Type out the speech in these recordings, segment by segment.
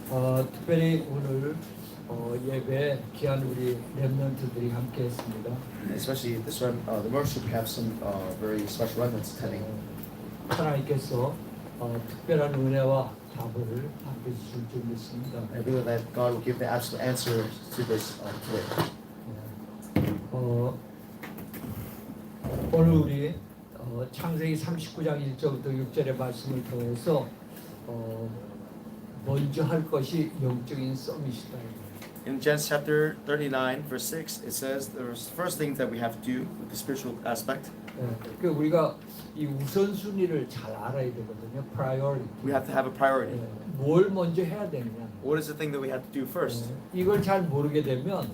특별히 오늘 예배 귀한 우리 렘넌트들이 함께했습니다. Especially this one, the worship have some very special remnants attending. 하나님께서 특별한 은혜와 답을 함께 주실 줄 믿습니다. I believe that God will give the absolute answer to this today. 오늘 우리 창세기 39장 1절부터 6절의 말씀을 통해서 먼저 할 것이 영적인 서밋이다. In Genesis chapter 39, verse 6, it says the first thing that we have to do with the spiritual aspect. 그 우리가 이 우선순위를 잘 알아야 되거든요. priority. We have to have a priority. 뭘 먼저 해야 되느냐. What is the thing that we have to do first? 이걸 잘 모르게 되면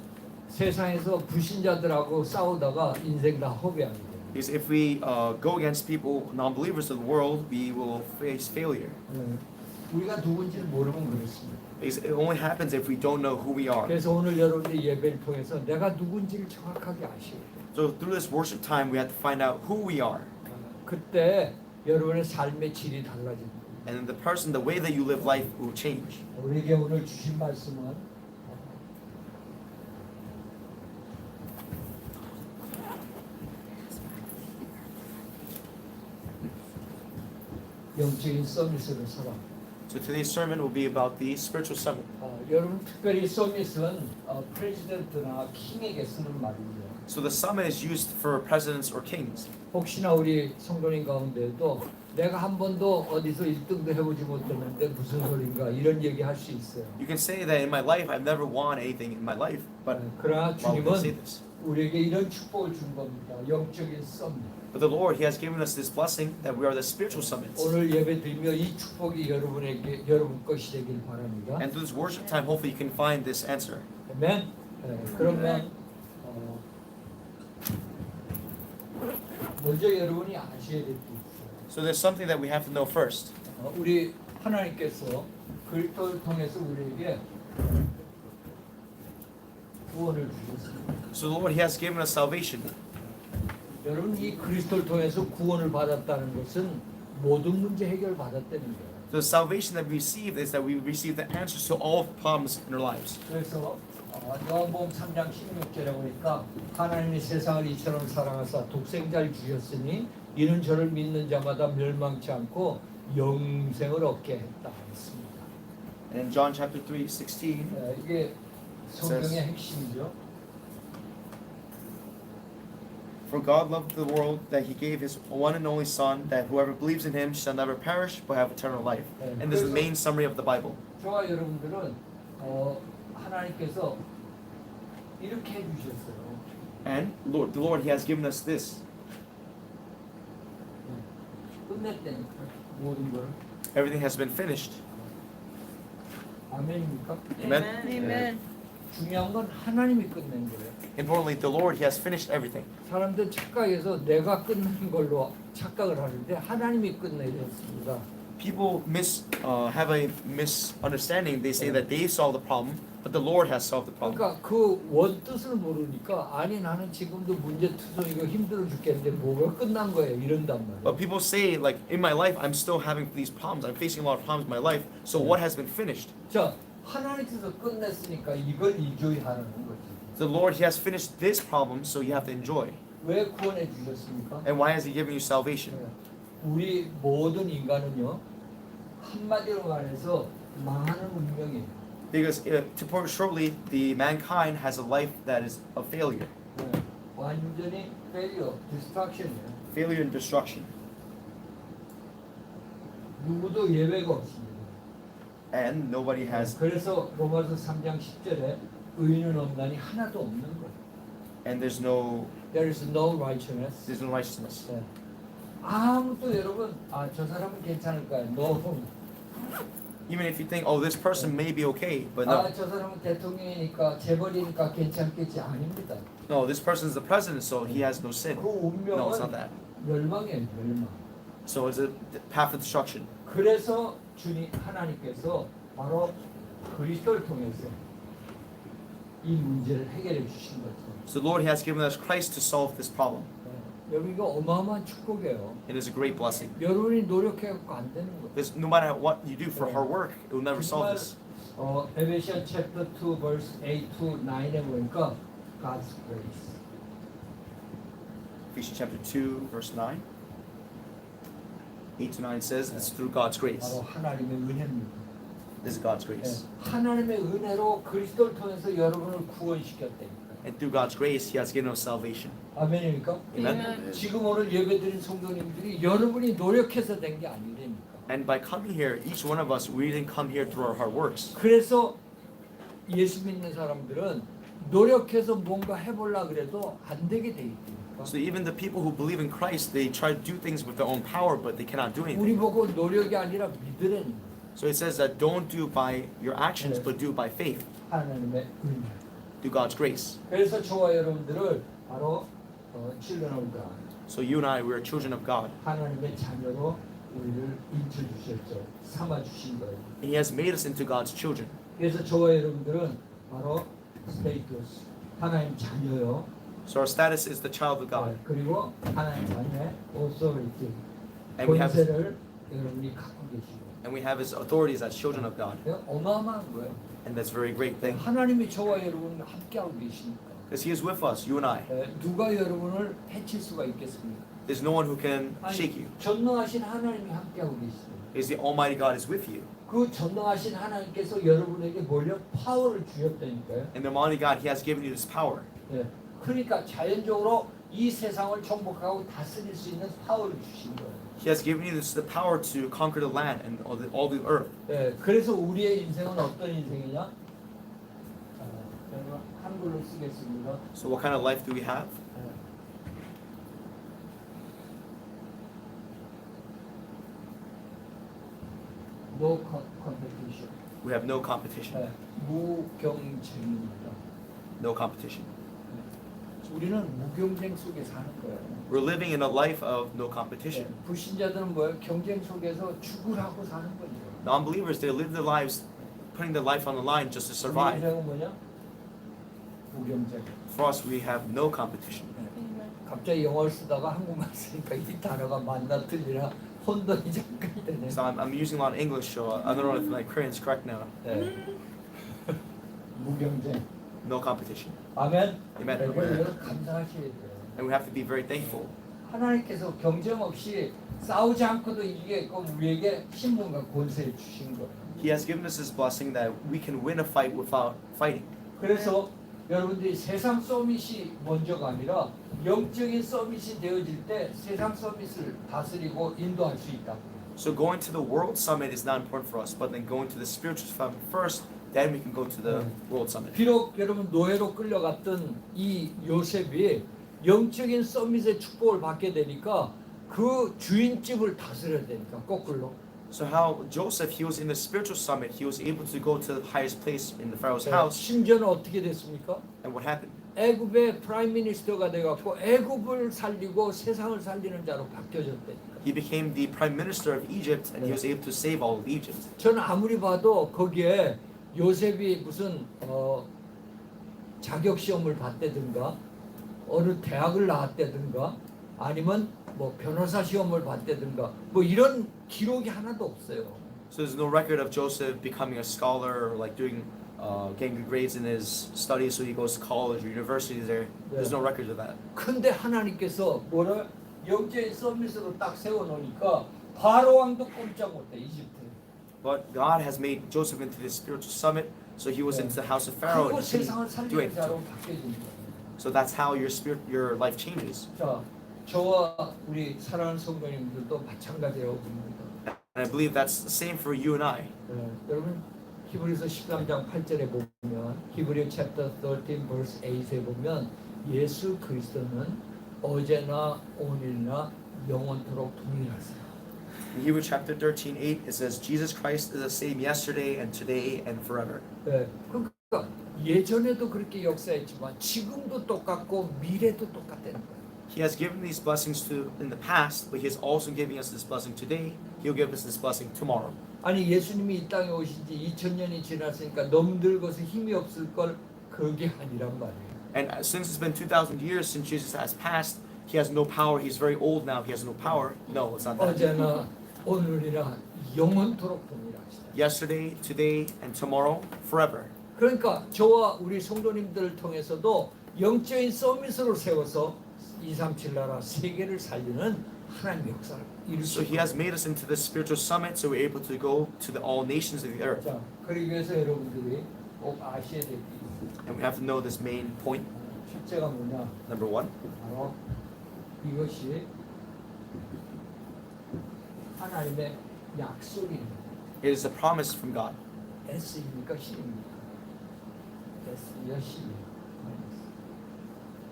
세상에서 불신자들하고 싸우다가 인생 다 허비하게 돼요. Because if we go against people, non-believers of the world, we will face failure. 우리가 누군지를 모르면 그렇습니다. Because it only happens if we don't know who we are. 그래서 오늘 여러분의 예배를 통해서 내가 누군지를 정확하게 아시고 So through this worship time, we have to find out who we are. 그때 여러분의 삶의 질이 달라집니다. And then the person, the way that you live life will change. 우리에게 오늘 주신 말씀은 영적인 서밋으로 살아. So today's sermon will be about the spiritual summit. 여러분 특별히 서밋은 프레지던트나 킹에게 쓰는 말이죠. So the summit is used for presidents or kings. 혹시나 우리 성도님 가운데도 내가 한 번도 어디서 1등도 해보지 못했는데 무슨 소린가 이런 얘기 할 수 있어요. You can say that in my life I've never won anything in my life, but 그러나 why would I say 주님은 this? 우리에게 이런 축복을 준 겁니다. 영적인 서밋. But the Lord, He has given us this blessing that we are the spiritual summits. 오늘 예배드리며 이 축복이 여러분 것이 되길 바랍니다. And through this worship time, hopefully you can find this answer. 아멘. 그러면 먼저 여러분이 아셔야 될 게 있어요. So there's something that we have to know first. 우리 하나님께서 그리스도를 통해서 우리에게 구원을 주셨습니다. So the Lord, He has given us salvation. 여러분 이 그리스도를 통해서 구원을 받았다는 것은 모든 문제 해결 받았다는 거예요. The salvation that we receive is that we receive the answers to all problems in our lives. 그래서 요한복음 3장 16절에 보니까 하나님이 세상을 이처럼 사랑하사 독생자를 주셨으니 이는 저를 믿는 자마다 멸망치 않고 영생을 얻게 했다 했습니다. And in John chapter 3:16, 이게 성경의 핵심이죠. for God loved the world that He gave His one and only Son, that whoever believes in Him shall never perish but have eternal life. And this is the main summary of the Bible. 저와 여러분들은 하나님께서 이렇게 해주셨어요. And the Lord, He has given us this. 끝냈다니까 모든 걸. Everything has been finished. 아멘입니까? Amen. Amen. 중요한 건 하나님이 끝낸 거예요. Importantly, the Lord, He has finished everything. 사람들 착각해서 내가 끝낸 걸로 착각을 하는데 하나님이 끝내셨습니다. People have a misunderstanding. They say that they solved the problem, but the Lord has solved the problem. 그러니까 그 원뜻을 모르니까 아니 나는 지금도 문제투성이고 힘들어 죽겠는데 뭐가 끝난 거예요 이런단 말이에요. But people say, like, in my life, I'm still having these problems. I'm facing a lot of problems in my life. So what has been finished? 자 하나님께서 끝냈으니까 이걸 인조이 하는 거지. The Lord, He has finished this problem, so you have to enjoy. 왜 구원해 주셨습니까? And why has He given you salvation? 우리 모든 인간은요 한마디로 말해서 망하는 운명이에요. Because to put it shortly, the mankind has a life that is a failure. 완전히 failure, destruction이에요. Failure and destruction. 누구도 예외가 없습니다. And nobody has, 그래서 로마서 3장 10절에 의인은 없나니 하나도 없는 거예요. and there's no There is no righteousness. righteousness. 네. 아무도 여러분 저 사람은 괜찮을 거야. No. Even if you think, oh, this person may be okay, but no. 저 사람은 대통령이니까 재벌이니까 괜찮겠지 아닙니다. No, this person is the president, so he has no sin. 그 운명은 No, it's not that. 멸망이에요, 멸망. So it's a path of destruction. 그래서 주님 하나님께서 바로 그리스도를 통해서 이 문제를 해결해 주신 거죠. So the Lord has given us Christ to solve this problem. 여러분 이거 어마어마한 축복이에요. It is a great blessing. 여러분이 노력해갖고 안 되는 거예요. This, no matter what you do for hard work, it will never solve 정말 this. Ephesians chapter 2 verse 8 to 9에 보니까 God's grace. Ephesians chapter 2, verse 9. 8 to 9 says it's through God's grace. 바로 하나님의 은혜입니다. This is God's grace. 하나님의 은혜로 그리스도를 통해서 여러분을 구원시켰다니까. And through God's grace, He has given us salvation. 아멘입니까? Amen. 지금 오늘 예배드린 성도님들이 여러분이 노력해서 된 게 아니라니까. And by coming here, each one of us, we didn't come here through our hard works. 그래서 예수 믿는 사람들은 노력해서 뭔가 해보려 그래도 안 되게 돼 있다니까. So even the people who believe in Christ, they try to do things with their own power, but they cannot do 우리 anything. 보고 노력이 아니라 믿으라니까. So it says that don't do by your actions, but do by faith, 하나님의 은혜. through God's grace. 그래서 저와 여러분들을 바로 children of God, So you and I, we are children of God. 하나님의 자녀로 우리를 인쳐주셨죠. 삼아주신 거예요. And He has made us into God's children. 그래서 저와 여러분들은 바로 스테이터스, 하나님 자녀요. So our status is the child of God. 그리고 하나님 자녀의 authority, And we have 권세를 여러분이 갖고 계시고. and we have His authorities as children of God. 어마어마한 거예요. And that's a very great thing. 하나님이 저와 여러분과 함께하고 계시니까. Because He is with us, you and I. 누가 여러분을 해칠 수가 있겠습니까? There's no one who can shake you. 전능하신 하나님이 함께하고 계시죠. Because the Almighty God is with you. 그 전능하신 하나님께서 여러분에게 뭘요? 파워를 주셨다니까요. And the Almighty God, He has given you this power. 그러니까 자연적으로 이 세상을 정복하고 다스릴 수 있는 파워를 주신 거예요. He has given you this, the power to conquer the land and all the earth. 그래서 우리의 인생은 어떤 인생이냐? 여러분 한글로 쓰겠습니다. So what kind of life do we have? No competition. We have no competition. 무경쟁입니다. No competition. 우리는 무경쟁 속에 사는 거예요. We're living in a life of no competition. 불신자들은 뭐예요? 경쟁 속에서 죽으라고 사는 거죠. Non-believers, they live their lives putting their life on the line just to survive. 경쟁은 뭐냐? 무경쟁. For us, we have no competition. 갑자기 영어를 쓰다가 한국말 쓰니까 이 단어가 맞나 틀리나 혼돈이 잠깐 되네. So I'm using a lot of English, so I don't know if my Korean is correct now. 무경쟁. No competition. 아멘. Amen. 그래서 감사하셔야 돼요. And we have to be very thankful. 하나님께서 경쟁 없이 싸우지 않고도 이기게끔 우리에게 신분과 권세를 주신 거예요. He has given us this blessing that we can win a fight without fighting. 그래서 여러분들이 세상 서밋이 먼저가 아니라 영적인 서밋이 되어질 때 세상 서밋을 다스리고 인도할 수 있다. So going to the World Summit is not important for us, but then going to the spiritual summit first, then we can go to the World Summit. 비록 여러분 노예로 끌려갔던 이 요셉이 영적인 서밋의 축복을 받게 되니까 그 주인집을 다스려야 되니까 거꾸로. So how Joseph, he was in the spiritual summit, he was able to go to the highest place in the Pharaoh's house. 심지어는 어떻게 됐습니까? And what happened? 애굽의 프라임 미니스터가 돼갖고 애굽을 살리고 세상을 살리는 자로 바뀌어졌다니까. He became the prime minister of Egypt, and he was able to save all of Egypt. 저는 아무리 봐도 거기에 요셉이 무슨 자격 시험을 봤다든가 어느 대학을 나왔다든가 아니면 뭐 변호사 시험을 봤다든가 뭐 이런 기록이 하나도 없어요. So there's no record of Joseph becoming a scholar or like doing, getting good grades in his studies, so he goes to college or university there. There's no record of that. 근데 하나님께서 뭐를 영적인 서밋으로 딱 세워놓으니까 바로 왕도 꼼짝 못해 이집트. But God has made Joseph into the spiritual summit, so he was into the house of Pharaoh. 그리고 And he 세상을 couldn't do 살리는 anything. 자로 바뀌어진 거예요. So that's how your life changes. 자, 저와 우리 사랑하는 성도님들도 마찬가지라고 봅니다. And I believe that's the same for you and I. 여러분 히브리서 13장 8절에 보면 히브리 chapter 13 verse 8에 보면 예수 그리스도는 어제나 오늘이나 영원토록 동일하세요. In Hebrews chapter 13:8, it says, Jesus Christ is the same yesterday and today and forever. 그러니까 예전에도 그렇게 역사했지만 지금도 똑같고 미래도 똑같다는 거예요. He has given these blessings to in the past, but He is also giving us this blessing today. He'll give us this blessing tomorrow. 아니 예수님이 이 땅에 오신 지 2000년이 지났으니까 넘들것에 힘이 없을 걸 그게 아니란 말이에요. And since it's been 2,000 years since Jesus has passed, He has no power. He's very old now. He has no power. No, it's not that. 어제나 오늘이나 영원토록 동일하시다. yesterday, today, and tomorrow, forever. 그러니까 저와 우리 성도님들을 통해서도 영적인 서밋으로 세워서 237 나라 세계를 살리는 하나님의 역사를 So 이루시고 he has made us into this spiritual summit so we're able to go to all nations of the earth. 자, 그러기 위해서 여러분들이 꼭 아셔야 될 게 있어요. And we have to know this main point. 첫째가 뭐냐? Number one, 바로 이것이 하나님의 약속입니다. it is a promise from God. S입니까? C입니까? S야 C야.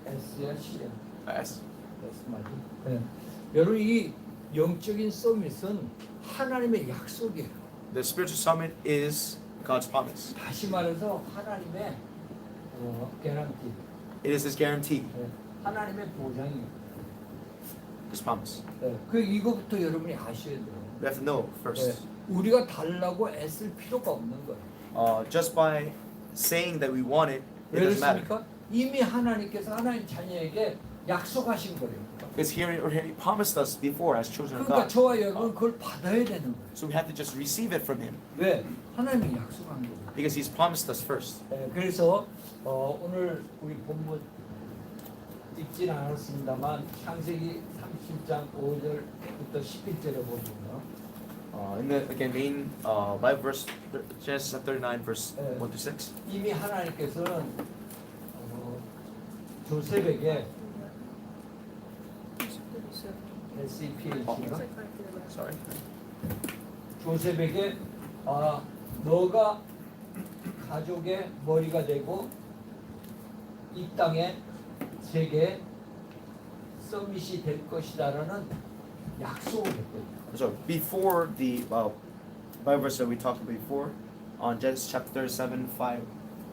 S야 C야. S. S 맞지? 네. 여러분 이 영적인 서밋은 하나님의 약속이에요. The spiritual summit is God's promise. 다시 말해서 하나님의 개런티, It is His guarantee, 하나님의 보장이에요. His promise. 그 이거부터 여러분이 아셔야 돼요. We have to know first. 우리가 달라고 애쓸 필요가 없는 거예요. Just by saying that we want it, it 왜 doesn't matter. 그렇습니까? 이미 하나님께서 하나님 자녀에게 약속하신 거예요. Because He already promised us before as children of 그러니까 God. 저와 여러분 그걸 받아야 되는 거예요. So we have to just receive it from Him 왜? 하나님이 약속한 거예요. because He's promised us first. 그래서 오늘 우리 본문 읽진 않았습니다만 창세기 30장 5절부터 11절에 보면 In the again main Bible verse, Genesis 39 verse 1 to 6. 이미 하나님께서는 조셉에게 SEPH가 Sorry. 조셉에게 너가 가족의 머리가 되고 이 땅의 세계 서밋이 될 것이다라는 약속을 했거든요. So before the Bible verse that we talked about before, on Genesis chapter 37, 5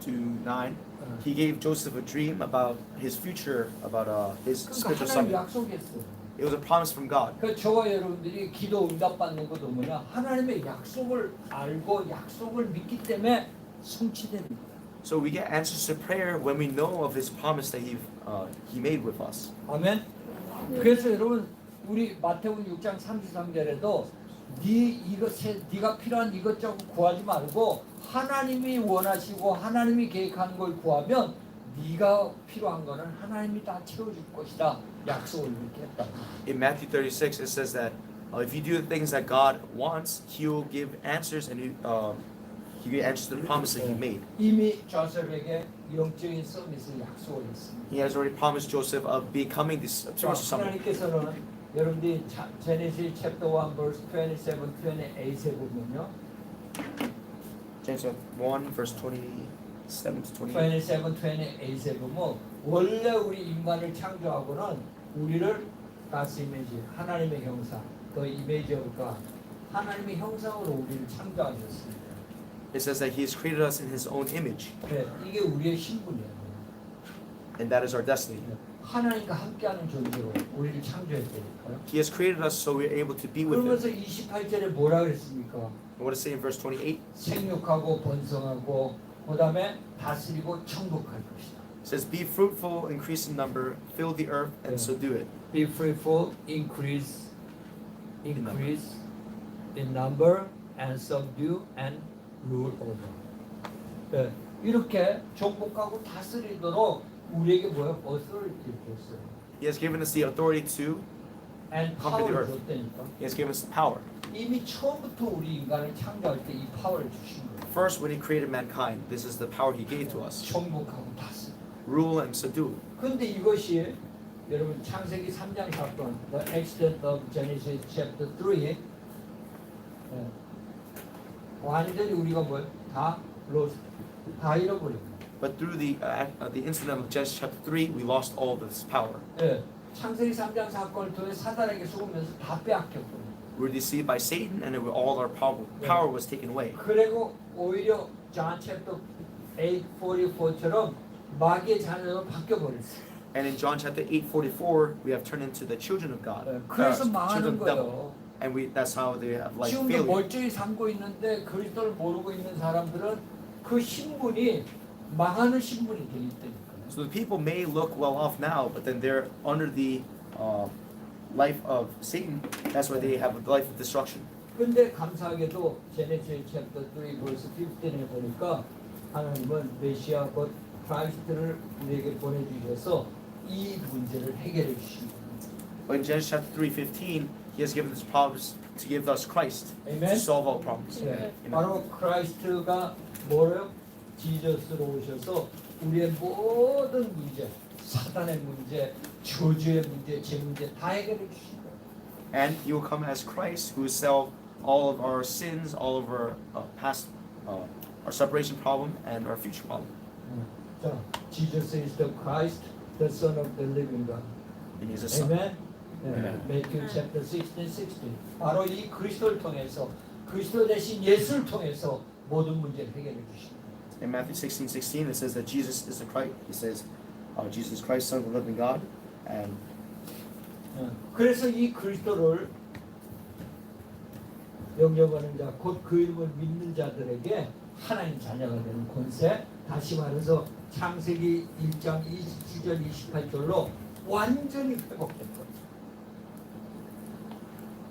to 9, He gave Joseph a dream about his future, about his 그러니까 spiritual 하나님 summit. 약속했어요. It was a promise from God. 그 저와 여러분들이 기도 응답 받는 것도 뭐냐? 하나님의 약속을 알고 약속을 믿기 때문에 성취되는 거예요. So we get answers to prayer when we know of His promise that He made with us. 아멘. 그래서 여러분 우리 마태복음 6장 33절에도 네가 필요한 이것저것 구하지 말고 하나님이 원하시고 하나님이 계획하는 걸 구하면 네가 필요한 거는 하나님이 다 채워줄 것이다. 약속을 이렇게 했다. In Matthew 36, it says that if you do the things that God wants, He will give answers and He will answer the promise that He made. 이미 조셉에게 영적인 서밋을 약속을 했습니다. He has already promised Joseph of becoming this spiritual summit. 하나님께서는 여러분들이 제네시스 챕터 1 verse 27, 28에 보면요. Genesis 1 verse 27 to 28. 27, 28에 보면 원래 우리 인간을 창조하고는 우리를 God's image, 하나님의 형상, the image of God, 하나님의 형상으로 우리를 창조하셨습니다. It says that He has created us in His own image, 네, 이게 우리의 신분이에요. and that is our destiny. 하나님과 함께하는 존재로 우리를 창조했다니까요. He has created us so we are able to be with Him. 그러면서 28절에 뭐라 그랬습니까? And what does it say in verse 28? 생육하고 번성하고 그다음에 다스리고 정복할 것이다. It says, "Be fruitful, increase in number, fill the earth, and subdue it." Be fruitful, increase in number, and subdue and rule over. 네, 이렇게 정복하고 다스리도록 우리에게 뭐야? authority 줬어요. He has given us the authority to. and Conquer the power earth. 줬다니까. He has given us the power. 이미 처음부터 우리 인간을 창조할 때 이 파워를 주신 거예요. First, when He created mankind, this is the power He gave to us: 정복하고 다스리. rule and subdue. 근데 이것이 여러분 창세기 3장 사건, the accident of Genesis chapter 3, 완전히 우리가 뭐 다 lost, 다 잃어버린 거예요. But through the incident of Genesis chapter 3, we lost all this power. 예, 창세기 3장 사건을 통해 사단에게 속으면서 다 빼앗겼거든요. We were deceived by Satan, and all our power was taken away. 그리고 오히려 John chapter 8:44처럼 마귀의 자녀로 바뀌어 버렸어요. And in John chapter 8:44, we have turned into the children of God. 그래서 children 망하는 of the devil. 거예요. And that's how they have life 지금도 failure. 멀쩡히 살고 있는데 그리스도를 모르고 있는 사람들은 그 신분이 망하는 신분이 돼 있다니까요. So the people may look well off now, but then they're under the life of Satan. That's why they have a life of destruction. 근데 감사하게도 제네시스 챕터 3 벌스 15에 보니까 하나님은 메시아 곧 크라이스트를 우리에게 보내주셔서 이 문제를 해결해 주십니다. But in Genesis chapter 3:15, He has given us promise to give us Christ to Amen. solve all problems. 네, Amen. 바로 크라이스트가 뭐래요? 지저스로 오셔서 우리의 모든 문제, 사단의 문제, 저주의 문제, 제 문제 다 해결해 주신다. And He will come as Christ, who will solve all of our sins, all of our past, our separation problem, and our future problem. 자, Jesus is the Christ, the Son of the Living God. And He is a Son. Amen. 네, Amen. Matthew chapter 16. 바로 이 그리스도를 통해서 그리스도 대신 예수를 통해서 모든 문제를 해결해 주십니다. In Matthew 16:16, it says that Jesus is the Christ. He says, Jesus Christ, Son of the living God, and 그래서 이 그리스도를 영접하는 자, 곧 그 이름을 믿는 자들에게 하나님 자녀가 되는 권세, 다시 말해서 창세기 1장 27절 28절로 완전히 회복됐거든요.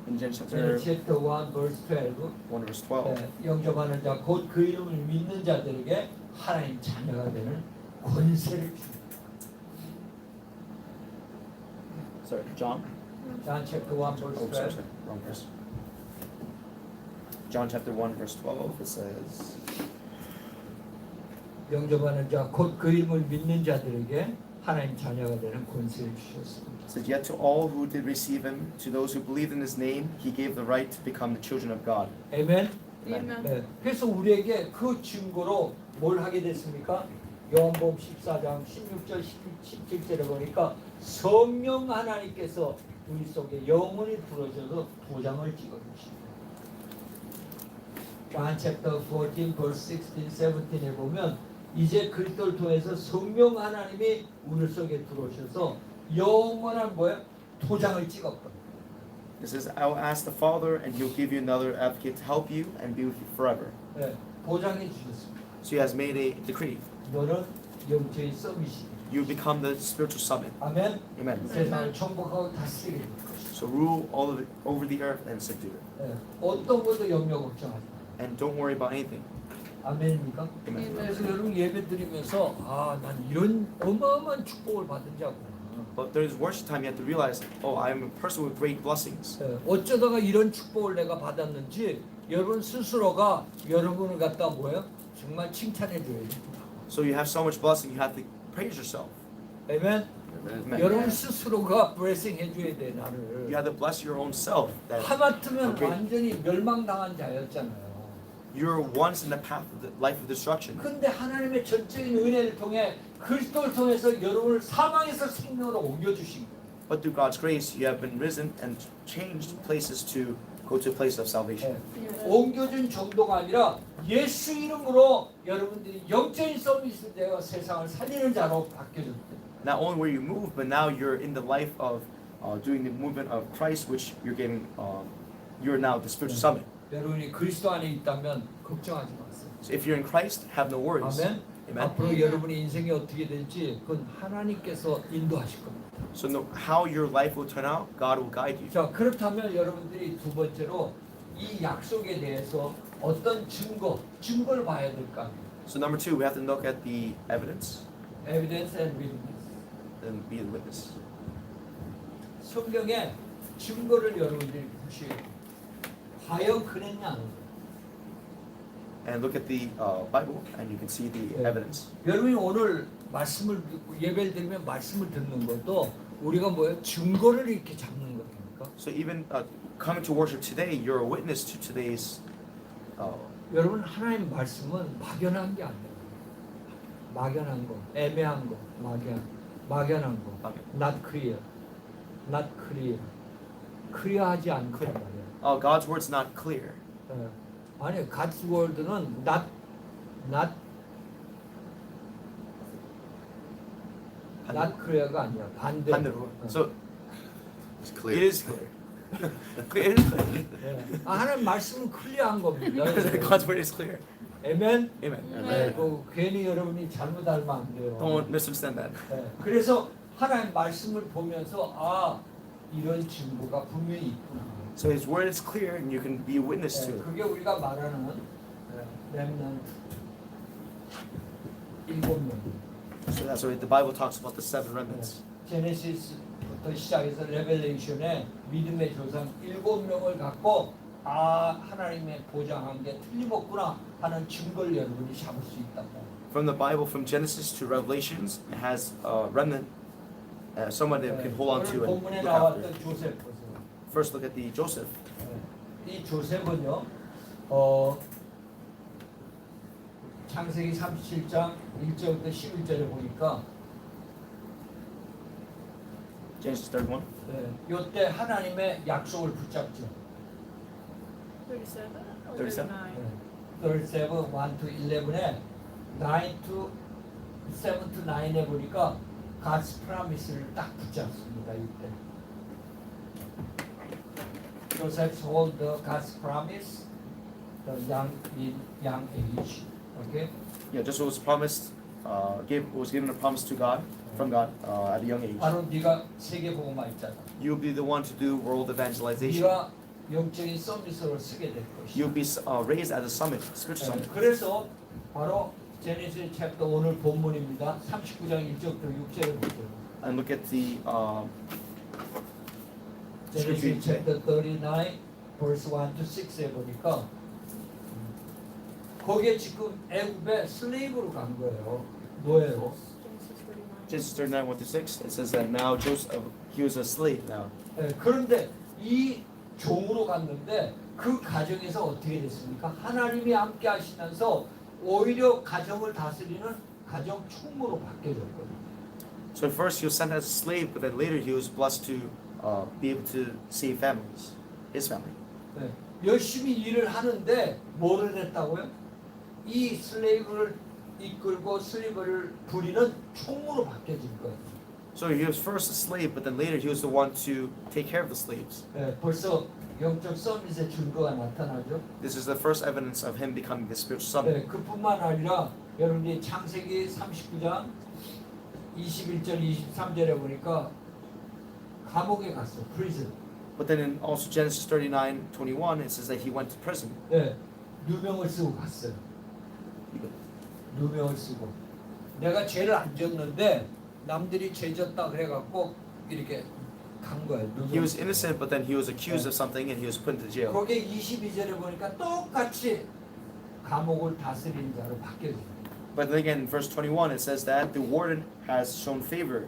in Genesis chapter chapter 1 verse 12 1 verse 12, 영접하는 자, 곧 그 이름을 믿는 자들에게 하나님 자녀가 되는 권세를 줍니다. sorry, John. John chapter 1 verse Oh, 12 sorry, wrong verse. John chapter 1 verse 12, it says, 영접하는 자, 곧 그 이름을 믿는 자들에게 하나님 자녀가 되는 권세를 주셨습니다. it says, yet to all who did receive Him, to those who believed in His name, He gave the right to become the children of God. 아멘. Amen. 네. 그래서 우리에게 그 증거로 뭘 하게 됐습니까? 요한복음 14장 16절 17절에 보니까 성령 하나님께서 우리 속에 영원히 들어오셔서 도장을 찍어주십니다. John chapter 14 verse 16, 17에 보면 이제 그리스도를 통해서 성령 하나님이 우리 속에 들어오셔서 영원한 뭐야? 도장을 찍었거든요. It says, I will ask the Father, and He'll give you another advocate to help you and be with you forever. 네, 도장해 주셨습니다. So He has made a decree. 너는 영적인 서밋이. You become the spiritual summit. 아멘. Amen. 세상을 정복하고 다스리게 될 것이다. So rule all of it over the earth and subdue it. 네, 어떤 것도 염려 걱정하지 마. And don't worry about anything. 아멘입니까? Amen. 그래서 여러분 예배 드리면서 난 이런 어마어마한 축복을 받은 자구나. But there is worship time. You have to realize, oh, I am a person with great blessings. 네, 어쩌다가 이런 축복을 내가 받았는지 여러분 스스로가 여러분을 갖다 뭐예요? 정말 칭찬해 줘야 돼. So you have so much blessing. You have to praise yourself. 아멘. Amen. 여러분 스스로가 블레싱 해줘야 돼 나를. You have to bless your own self. That 하마터면 Okay. 완전히 멸망당한 자였잖아요. you're once in the path of the life of destruction. 근데 하나님의 전적인 은혜를 통해 그리스도를 통해서 여러분을 사망에서 생명으로 옮겨주신 거예요. But through God's grace, you have been risen and changed places to go to a place of salvation. 옮겨준 정도가 아니라 예수 이름으로 여러분들이 영적인 서비스 되어 세상을 살리는 자로 바뀌어졌대요. Not only were you moved, but now you're in the life of doing the movement of Christ, which you're getting. You're now the spiritual summit. 여러분이 그리스도 안에 있다면 걱정하지 마세요. So if you're in Christ, have no worries. 아멘. Amen. 앞으로 여러분의 인생이 어떻게 될지 그건 하나님께서 인도하실 겁니다. So no, how your life will turn out, God will guide you. 자, 그렇다면 여러분들이 두 번째로 이 약속에 대해서 어떤 증거를 봐야 될까? So number two, we have to look at the evidence Evidence and witness. and be the witness. 성경에 증거를 여러분들이 보시고 과연 그랬냐? And look at the Bible, and you can see the Yeah. evidence. 여러분이 오늘 말씀을 듣고 예배를 드리면 말씀을 듣는 것도 우리가 뭐예요? 증거를 이렇게 잡는 겁니까? So even coming to worship today, you're a witness to today's. 여러분 하나님 말씀은 막연한 게 아니에요. 막연한 거, 애매한 거, 막연한 거. Not clear, not clear. 클리어하지 않단 말이에요. God's word's not clear. 아니, God's word는 not clear가 아니야. 반대로. So It's it clear. is clear. It is clear. 하나님 말씀은 클리어한 겁니다. God's word is clear. 아멘. Amen. Amen. 괜히 여러분이 잘못 알면 안 돼요. Don't misunderstand that. 그래서 하나님 말씀을 보면서 이런 증거가 분명히 있구나. So his word is clear and you can be a witness to 예, it. 그게 우리가 말하는 렘넌트 7명. So that's why the Bible talks about the seven remnants. 제네시스부터 시작해서 레벨레이션에 믿음의 조상 7명을 갖고 하나님의 보장한 게 틀림없구나 하는 증거를 여러분이 잡을 수 있다고. From the Bible, from Genesis to Revelations, it has a remnant, someone that can hold on to 오늘 and 본문에 look after. 나왔던 조셉 보세요. First, look at the Joseph. 이 조셉은요, 창세기 37장 1절부터 11절에 보니까 Genesis 31. 이때 하나님의 약속을 붙잡죠. 37 or 37? 39? 37, 1 to 11에 9 to 7 to 9에 보니까 God's promise를 딱 붙잡습니다. 이때. Joseph hold the God's promise, the young age. Okay? Yeah, Joseph was promised, was given a promise to God, from God, at a young age. 바로 네가 세계 복음화 있잖아. You'll be the one to do world evangelization. 네가 영적인 서비스로 쓰게 될 You'll 것이다. be raised as a summit, spiritual summit. 그래서 바로 제네시스 챕터 오늘 본문입니다. 39장 1절부터 6절을 보세요. And look at the 제네시스 챕터 39 verse 1 to 6에 보니까 거기에 지금 애굽에 슬레이브로 간 거예요. 노예로. Genesis 39. Genesis 39, 1 to 6. It says that now Joseph, he was a slave now. 그런데 이 종으로 갔는데 그 가정에서 어떻게 됐습니까? 하나님이 함께 하시면서 오히려 가정을 다스리는 가정 총무로 바뀌어졌거든요. So at first he was sent as a slave, but then later he was blessed to be able to save families, his family. 열심히 일을 하는데 뭐를 했다고요? 이 슬레이브를 이끌고 슬레이브를 부리는 총무로 바뀌어진 거예요. So he was first a slave, but then later he was the one to take care of the slaves. 벌써 영적 서밋의 증거가 나타나죠. This is the first evidence of him becoming the spiritual summit. 그뿐만 아니라 여러분이 창세기 39장 21절 23절에 보니까 감옥에 갔어. prison. But then in also Genesis 39, 21, it says that he went to prison. 누명을 쓰고 갔어요. 누명을 쓰고. 내가 죄를 안 졌는데 남들이 죄 졌다 그래갖고 이렇게 간 거예요. He was innocent, but then he was accused of something and he was put into jail. 거기에 22절에 보니까 똑같이 감옥을 다스리는 자로 바뀌어져요. But then again, in verse 21, it says that the warden has shown favor.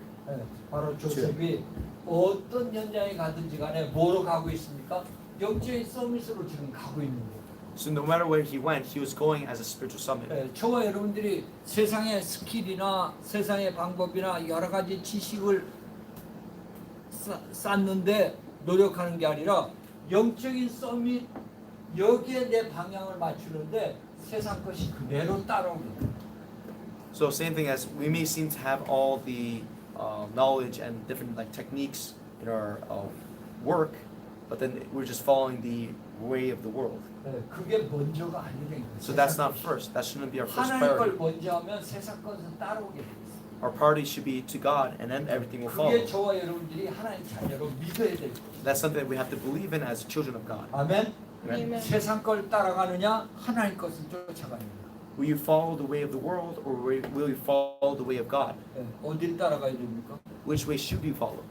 바로 조셉이 어떤 현장에 가든지 간에 뭐로 가고 있습니까? 영적인 서밋으로 지금 가고 있는 거예요. So no matter where he went, he was going as a spiritual summit. 저와 여러분들이 세상의 스킬이나 세상의 방법이나 여러 가지 지식을 쌓는데 노력하는 게 아니라 영적인 서밋 여기에 내 방향을 맞추는데 세상 것이 그대로 따라오게 돼요. So same thing as we may seem to have all the knowledge and different like techniques in our work, but then we're just following the way of the world. 그게 먼저가 아니라는 거예요. So that's not first. That shouldn't be our first 하나님 걸 priority. 먼저 하면 세상 것은 따라오게 돼요. Our priority should be to God, and then everything will follow. 그게 저와 여러분들이 하나님 자녀로 믿어야 될 거예요. That's something that we have to believe in as children of God. 아멘. Amen. Amen. 세상 걸 따라가느냐 하나님 것을 쫓아가느냐. Will you follow the way of the world, or will you follow the way of God? 어디를 따라가야 됩니까? Which way should we follow?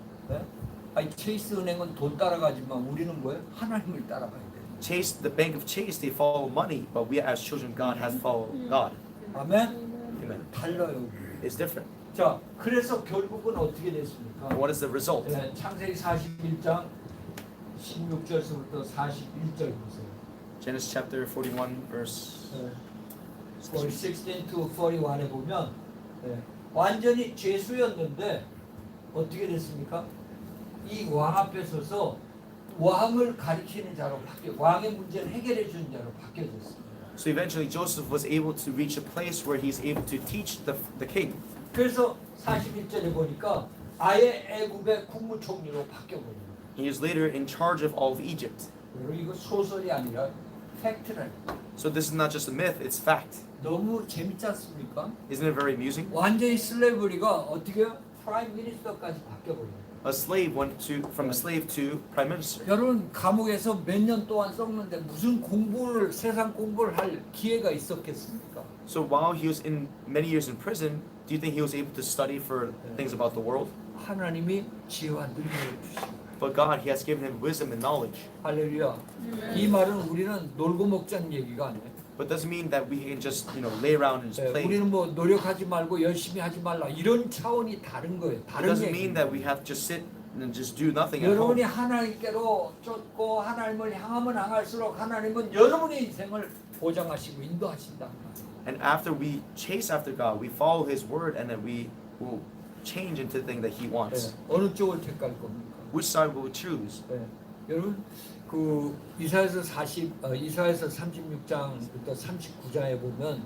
아니 체이스 은행은 돈 따라가지만 우리는 뭐예요? 하나님을 따라가야 돼요. Chase, the bank of Chase, they follow money, but we as children of God have to follow God. 아멘. Amen. 달라요. It's different. 자, 그래서 결국은 어떻게 됐습니까? And what is the result? 창세기 41장 16절부터 41절 보세요. Genesis chapter 41, verse. 16 to 41에 보면 완전히 죄수였는데 어떻게 됐습니까? 이 왕 앞에 서서 왕을 가리키는 자로 왕의 문제를 해결해 주는 자로 바뀌어졌습니다. So eventually Joseph was able to reach a place where he's able to teach the king. 그래서 41절에 보니까 아예 애굽의 국무총리로 바뀌어버려요. He is later in charge of all of Egypt. 여러분 이거 소설이 아니라 팩트라니까. So this is not just a myth, it's fact. 너무 재밌지 않습니까? Isn't it very amusing? 완전히 슬레이브리가 어떻게 프라임 미니스터까지 바뀌어버려요. a slave went to from a slave to prime minister. 여러분 감옥에서 몇 년 동안 썩는데 무슨 공부를 세상 공부를 할 기회가 있었겠습니까? So while he was in many years in prison, do you think he was able to study for things about the world? 하나님이 지혜와 능력을 주십니다. But God, He has given him wisdom and knowledge. 할렐루야. 이 말은 우리는 놀고 먹자는 얘기가 아니에요. But doesn't mean that we can just lay around and just 예, play. 우리는 뭐 노력하지 말고 열심히 하지 말라 이런 차원이 다른 거예요. It 다른 doesn't mean 얘기. that we have to just sit and just do nothing at home. 여러분이 하나님께로 쫓고 하나님을 향하면 향할수록 하나님은 여러분의 인생을 보장하시고 인도하신다. And after we chase after God, we follow His word, and then we will change into the thing that He 예, wants. 어느 쪽을 택할 겁니까? Which side will we choose? 예, 여러분 그 이사야서 36장부터 39장에 보면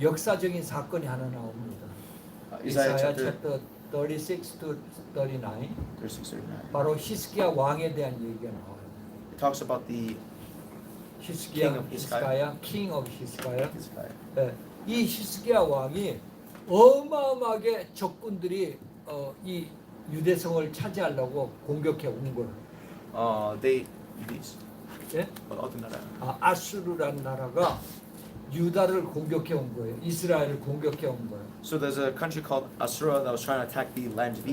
역사적인 사건이 하나 나옵니다. Isaiah 이사야 chapter 챕터 36 to 39 36, 39. 바로 히스기야 왕에 대한 얘기가 나와요. It talks about the 히스기야 King of Hezekiah. king of Hezekiah. Hezekiah. 예, 이 히스기야 왕이 어마어마하게 적군들이 이 유대성을 차지하려고 공격해 온 거예요. These. 예? 어떤 나라? 아수르라는 나라가 유다를 공격해 온 거예요. 이스라엘을 공격해 온 거예요. So there's a country called Asura that was trying to attack the land of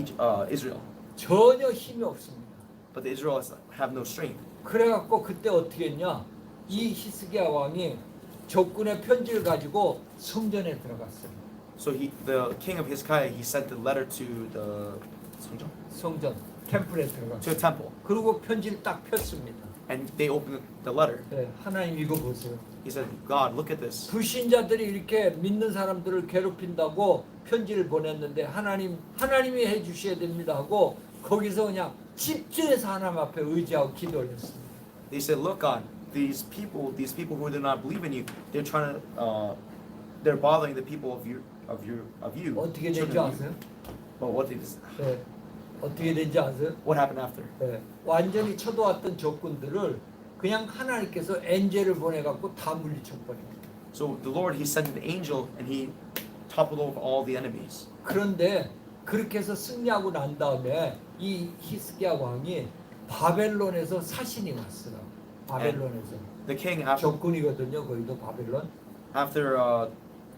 Israel, 전혀 힘이 없습니다. but the Israelites have no strength. 그래갖고 그때 어떻게 했냐? 이 히스기야 왕이 적군의 편지를 가지고 성전에 들어갔어요. So the king of Hezekiah, he sent the letter to the 성전 템플에 to 들어갔어요. a temple, 그리고 편지를 딱 폈습니다. and they opened the letter. 네, 하나님 이거 보세요. He said, God, look at this. 불신자들이 이렇게 믿는 사람들을 괴롭힌다고 편지를 보냈는데 하나님이 해주셔야 됩니다 하고 거기서 그냥 집중해서 하나님 앞에 의지하고 기도를 했습니다. They said, look, God, these people who do not believe in you, they're trying to, they're bothering the people of you. 어떻게 된지 children of you. 아세요? But 네, 어떻게 된지 아세요? what happened after? 네, 완전히 쳐도왔던 적군들을 그냥 하나님께서 엔젤을 보내갖고 다 물리쳐버립니다. So the Lord, He sent an angel, and He toppled over all the enemies. 그런데 그렇게 해서 승리하고 난 다음에 이 히스기야 왕이 바벨론에서 사신이 왔어요. 바벨론에서 The king, after 적군이거든요. 거기도 바벨론.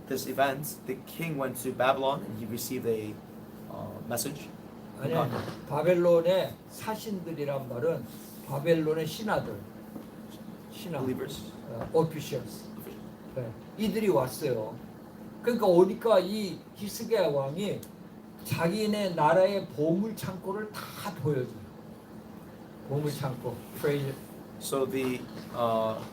this event, the king went to Babylon, and he received a message. 아니 바벨론의 사신들이란 말은 바벨론의 신하들, Believers. officials. 네, 이들이 왔어요. 그러니까 오니까 이 히스기야 왕이 자기네 나라의 보물 창고를 다 보여줘요. 보물 창고, 트레이저. So the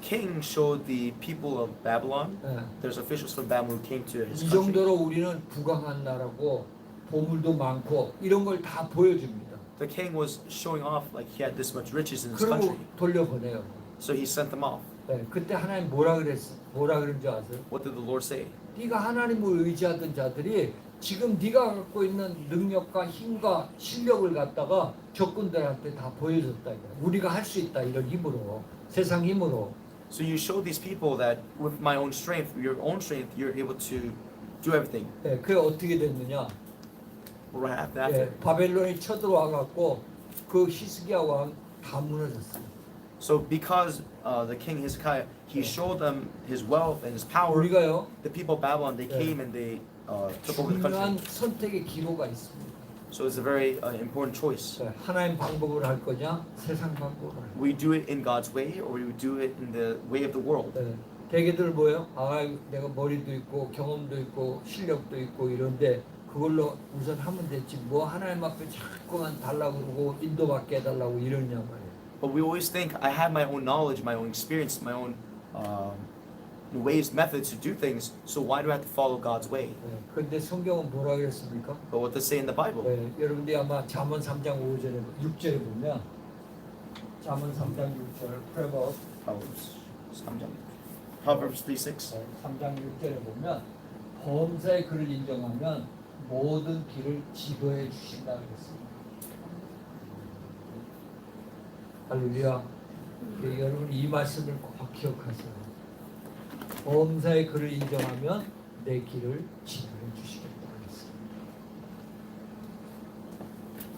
king showed the people of Babylon. 네. There's officials from Babylon who came to his 이 country. 정도로 우리는 부강한 나라고 보물도 많고 이런 걸 다 보여줍니다. The king was showing off like he had this much riches in his 그리고 country. 돌려보내요. So he sent them off. 네, 그때 하나님 뭐라 그런 줄 아세요? What did the Lord say? 네가 하나님을 의지하던 자들이 지금 네가 갖고 있는 능력과 힘과 실력을 갖다가 적군들한테 다 보여줬다. 우리가 할 수 있다 이런 힘으로 세상 힘으로. So you showed these people that with my own strength, your own strength, you're able to do everything. 네, 그게 어떻게 됐느냐? Right after 네, that. 바벨론이 쳐들어와 갖고 그 히스기야 왕 다 무너졌어요. So because the king Hezekiah, he showed them his wealth and his power. 우리가요 The people of Babylon, they Yeah. came and they took over the 중요한 country. 선택의 기로가 있습니다. So it's a very important choice. 네, 하나님 방법을 할 거냐, 세상 방법을 할 거냐. We do it in God's way, or we do it in the way of the world. 네, 대개들 뭐예요? 아, 내가 머리도 있고 경험도 있고 실력도 있고 이런데 그걸로 우선 하면 됐지. 뭐 하나님 앞에 자꾸만 달라고 그러고 인도받게 해달라고 이러냐 말이에요. But we always think I have my own knowledge, my own experience, my own ways, methods to do things. So why do I have to follow God's way? 네, 그런데 성경은 뭐라 그랬습니까? But what does it say in the Bible? 네, 여러분들이 아마 잠언 3장 5절에 6절에 보면 잠언 3장 6절 Proverbs Proverbs 3:6. 3장 6절에 보면 범사의 그를 인정하면 모든 길을 지도해 주신다 그랬습니다. 할렐루야. 여러분 이 말씀을 꼭 기억하세요. 범사의 그를 인정하면 내 길을 지도해 주시겠다 그랬습니다.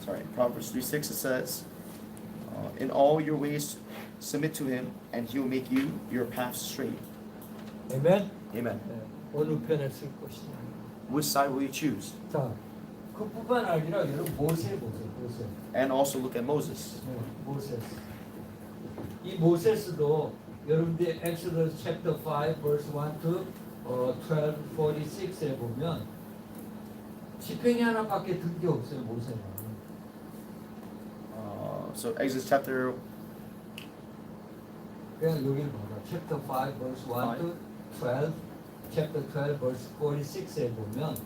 sorry, Proverbs 3:6 it says, in all your ways submit to him, and he will make you your paths straight. 아멘. Amen. 네, 어느 편에 쓸 것이냐. Which side will you choose? 자, 그뿐만 아니라 여러분 모세 보세요. 모세. And also look at Moses. 네, 모세스. 이 모세스도 여러분들 엑소더스 챕터 5 verse 1 to 12:46에 보면 지팡이 하나밖에 든 게 없어요. 모세는. So Exodus chapter 그냥 여기를 봐봐. 챕터 5 verse 1 to 12, 챕터 12 verse 46에 보면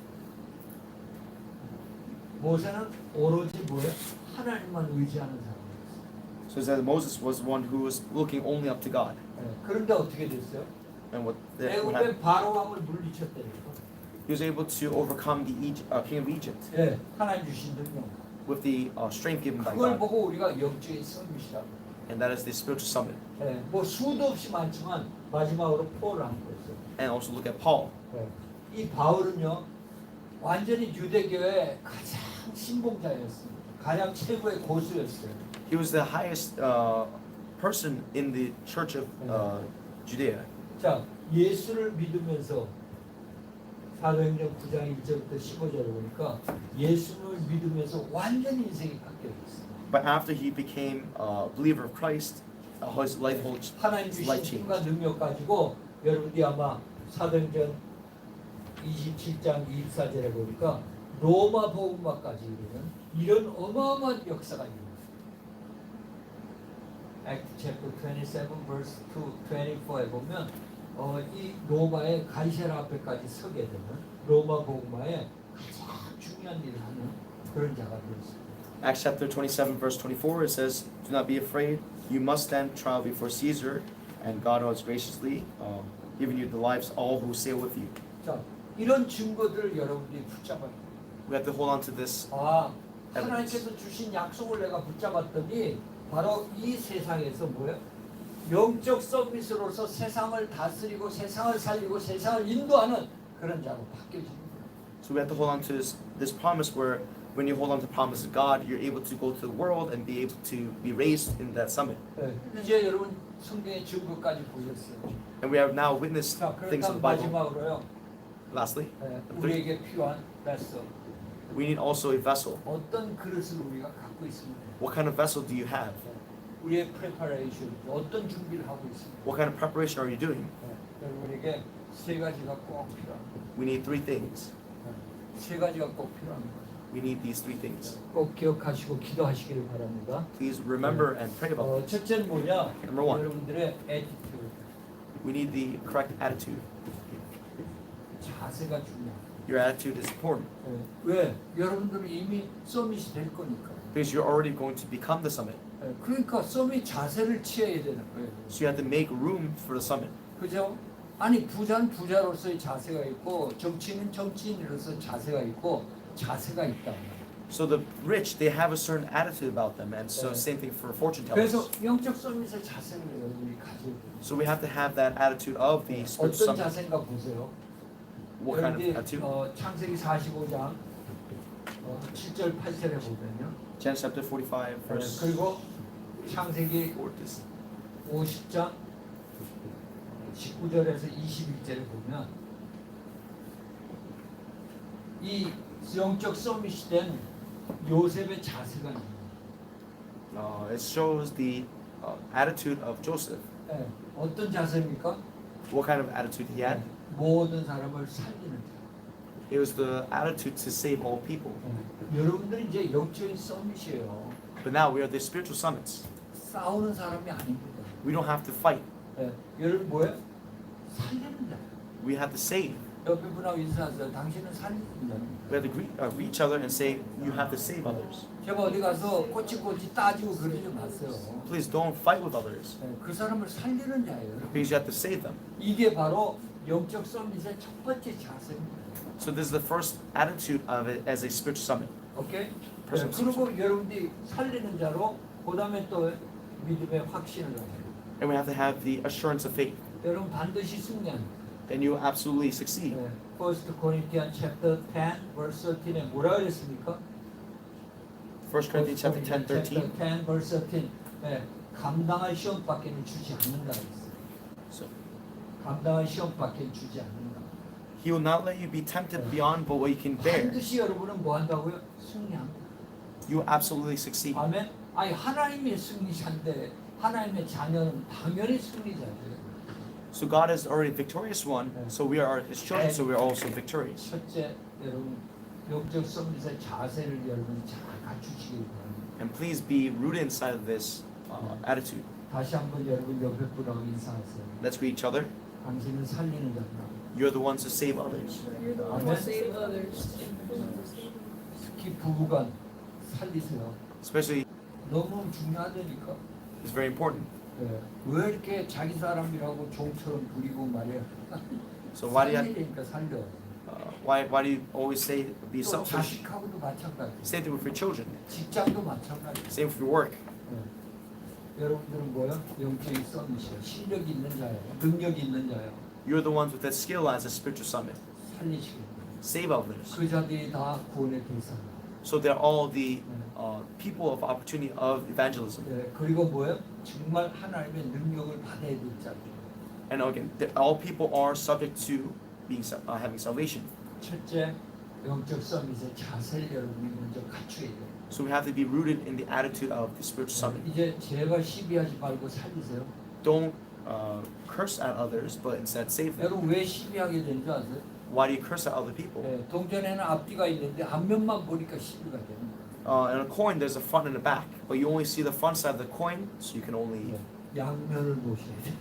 모세는 오로지 뭐예요? 하나님만 의지하는 사람이었어요. so it says Moses was one who was looking only up to God. 네, 그런데 어떻게 됐어요? And what 애굽의 happened? 바로 왕을 물리쳤다니까. He was able to overcome the king of Egypt 네, 하나님 주신 능력. with the strength given by 그걸 God, 보고 우리가 영적인 성미시라고. and that is the spiritual summit. 네, 뭐 수도 없이 많지만 마지막으로 포를 한 거였어요. And also look at Paul. 네. 이 바울은요 완전히 유대교의 가장 신봉자였습니다. 가장 최고의 고수였어요. He was the highest person in the church of Judea. 자, 예수를 믿으면서 사도행전 9장 1절부터 15절을 보니까 예수를 믿으면서 완전히 인생이 바뀌었어요. But after he became a believer of Christ, his life 하나님 his 주신 life changed. 힘과 능력 가지고 여러분들이 아마 사도행전 27장 24절에 보니까 로마 복음화까지 이르는 이런 어마어마한 역사가 일어났어요. Act chapter 27 verse 2, 24에 보면 이 로마의 가이사라 앞에까지 서게 되는 로마 복음화에 가장 중요한 일을 하는 그런 자가 되었습니다. Acts chapter 27 verse 24 it says, "Do not be afraid. You must stand trial before Caesar, and God has graciously given you the lives of all who sail with you." 자, 이런 증거들을 여러분들이 붙잡아야 돼요. We have to hold on to this. 아, 하나님께서 주신 약속을 내가 붙잡았더니 바로 이 세상에서 뭐예요? 영적 서비스로서 세상을 다스리고 세상을 살리고 세상을 인도하는 그런 자로 바뀌어지는 거예요. So we have to hold on to this promise where when you hold on to the promise of God, you're able to go to the world and be able to be raised in that summit. 네, 이제 여러분 성경의 증거까지 보셨어요. And we have now witnessed 자, things 그러니까 of the Bible. 마지막으로요. Lastly, 우리에게 필요한 베슬. we need also a vessel. 어떤 그릇을 우리가 갖고 있습니다. What kind of vessel do you have? 우리의 프레퍼레이션 어떤 준비를 하고 있습니다. What kind of preparation are you doing? 여러분에게 세 가지가 꼭 필요합니다. We need three things. 세 가지가 꼭 필요합니다. We need these three things. 꼭 기억하시고 기도하시기를 바랍니다. Please remember and pray about them. 첫째는 뭐냐? Number one. 여러분들의 attitude, We need the correct attitude. 자세가 중요해요. Your attitude is important 왜? 여러분들은 이미 서밋이 될 거니까. because you're already going to become the summit. 그러니까 서밋 자세를 취해야 되는 거예요. So you have to make room for the summit. 그죠? 아니 부자는 부자로서의 자세가 있고 정치인은 정치인으로서 자세가 있고 자세가 있다. So the rich, they have a certain attitude about them, and so Yeah. same thing for fortune 그래서 tellers. 영적 서밋의 자세를 여러분이 가져야 돼요. So we have to have that attitude of the spiritual 어떤 summit. 자세인가 보세요. What kind of 여러분이 attitude? 창세기 45장 7절 8절에 보면요. Genesis chapter 45, verse 그리고 창세기 4. This. 50장 19절에서 21절에 보면 이 영적 서밋이 된 요셉의 자세가 나와요. It shows the attitude of Joseph. 네, 어떤 자세입니까? What kind of attitude he had? 모든 사람을 살리는 자. It was the attitude to save all people. 여러분들은 이제 영적인 서밋이에요. But now we are the spiritual summits. 싸우는 사람이 아닙니다. We don't have to fight. 네, 여러분 뭐예요? 살리는 자. We have to save. 옆에 분하고 인사하세요. 당신은 살리는 자. We have to greet each other and say, you have to save others. 제가 어디 가서 꼬치꼬치 따지고 그러지 마세요. Please don't fight with others 네, 그 사람을 살리는 자예요. because you have to save them. 이게 바로 영적 서밋의 첫 번째 자세입니다. So this is the first attitude of it as a spiritual summit. 오케이? 네, personal 그리고 여러분들이 살리는 자로 그 다음에 또 믿음의 확신을 가져요. And we have to have the assurance of faith. 여러분 반드시 승리합니다. And you will absolutely succeed. 네, 1 Corinthians chapter 10 verse 13에 뭐라 그랬습니까? 1 1 Corinthians chapter 10, 13. 10 verse 13. 예, 감당할 시험밖에는 주지 않는다 했어요. So 감당할 시험밖에 주지 않는다. he will not let you be tempted beyond but what you can bear. 반드시 여러분은 뭐 한다고요? 승리합니다. You will absolutely succeed. 아멘. 아니 하나님의 승리자인데 하나님의 자녀는 당연히 승리자예요. So God is already victorious one, so we are His children, so we are also victorious. 첫째, 여러분 영적 서밋의 자세를 여러분 잘 갖추시길 바랍니다. And please be rooted inside of this attitude. 다시 한번 여러분 옆에 분하고 인사하세요. Let's greet each other. 당신은 살리는 자다. You're the ones to save others. You're the one Amen. to save others. 특히 부부간 살리세요. Especially, 너무 중요하다니까. it's very important. 예. 왜 이렇게 자기 사람이라고 종처럼 부리고 말이야. So why do you have, 살리니까 살려. why do you always say be 또 selfish? 자식하고도 마찬가지. Same thing with your children. 직장도 마찬가지. Same with your work. 예. 여러분들은 뭐요? 영적인 서밋이요. 실력이 있는 자예요. 능력이 있는 자예요. You're the ones with that skill as a spiritual summit. 살리시길. Save others. 그 자들이 다 구원의 대상. So they're all the people of opportunity of evangelism. 예. 그리고 뭐요? 정말 하나님의 능력을 받아야 될 자들. And again, all people are subject to being having salvation. 첫째, 영적 서밋의 자세를 여러분이 먼저 갖춰야 돼요. So we have to be rooted in the attitude of the spiritual summit. 이제 제발 시비하지 말고 살리세요. Don't curse at others, but instead save them. 여러분 왜 시비하게 되는 줄 아세요? Why do you curse at other people? 예, 동전에는 앞뒤가 있는데 한 면만 보니까 시비가 되는 거예요. In a coin, there's a front and a back, but you only see the front side of the coin, so you can only. 양면을 보셔야 돼요.